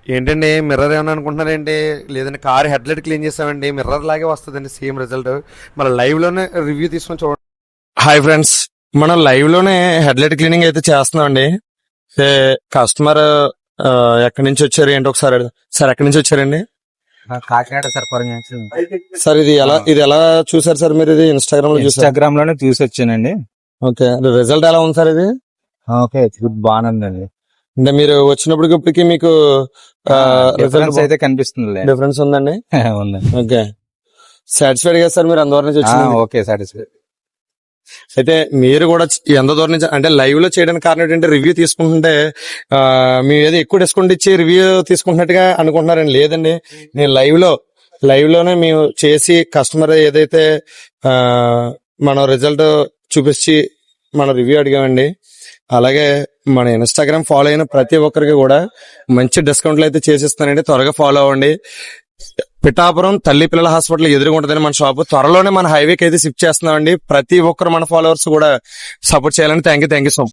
ఏంటండి మిర్రర్ ఏమన్నా అనుకుంటున్నారేంటి? లేదంటే కార్ హెడ్లైట్ క్లీన్ చేసామండి, మిర్రర్ లాగే వస్తుందండి సేమ్ రిజల్ట్. మళ్ళీ లైవ్ లోనే రివ్యూ తీసుకొని చూడండి. హాయ్ ఫ్రెండ్స్, మనం లైవ్ లోనే హెడ్లైట్ క్లీనింగ్ అయితే చేస్తున్నాం అండి. కస్టమర్ ఎక్కడి నుంచి వచ్చారు ఏంటి ఒకసారి సార్ ఎక్కడి నుంచి వచ్చారండి? కాకినాడ సార్ కొరంగల్. సార్ ఇది ఎలా చూసారు సార్ మీరు? ఇది ఇన్స్టాగ్రామ్ లో చూసారు? ఇన్స్టాగ్రామ్ లోనే చూసి వచ్చానండి. ఓకే, రిజల్ట్ ఎలా ఉంది సార్ ఇది? ఓకే, గుడ్, బాగుందండి. అంటే మీరు వచ్చినప్పటికి ఇప్పటికి మీకు డిఫరెన్స్ అయితే కనిపిస్తుంది. డిఫరెన్స్ ఉందండి. ఉందండి. ఓకే, సాటిస్ఫైడ్ కదా సార్ మీరు? అందరి నుంచి వచ్చింది. Okay, satisfy. అయితే మీరు కూడా ఎంత దూరం నుంచి అంటే లైవ్ లో చేయడానికి కారణం ఏంటంటే రివ్యూ తీసుకుంటుంటే మేము ఏదో ఎక్కువ డిస్కౌంట్ ఇచ్చి రివ్యూ తీసుకుంటున్నట్టుగా అనుకుంటున్నారండి. లేదండి, నేను లైవ్ లోనే మేము చేసి కస్టమర్ ఏదైతే మనం రిజల్ట్ చూపించి మన రివ్యూ అడిగామండి. అలాగే మన ఇన్స్టాగ్రామ్ ఫాలో అయిన ప్రతి ఒక్కరికి కూడా మంచి డిస్కౌంట్లు అయితే చేసిస్తానండి. త్వరగా ఫాలో అవ్వండి. పిఠాపురం తల్లి పిల్లల హాస్పిటల్ ఎదురుగా ఉంటుందని మన షాపు. త్వరలోనే మన హైవేకి అయితే షిఫ్ట్ చేస్తున్నామండి. ప్రతి ఒక్కరు మన ఫాలోవర్స్ కూడా సపోర్ట్ చేయాలని. Thank you so much.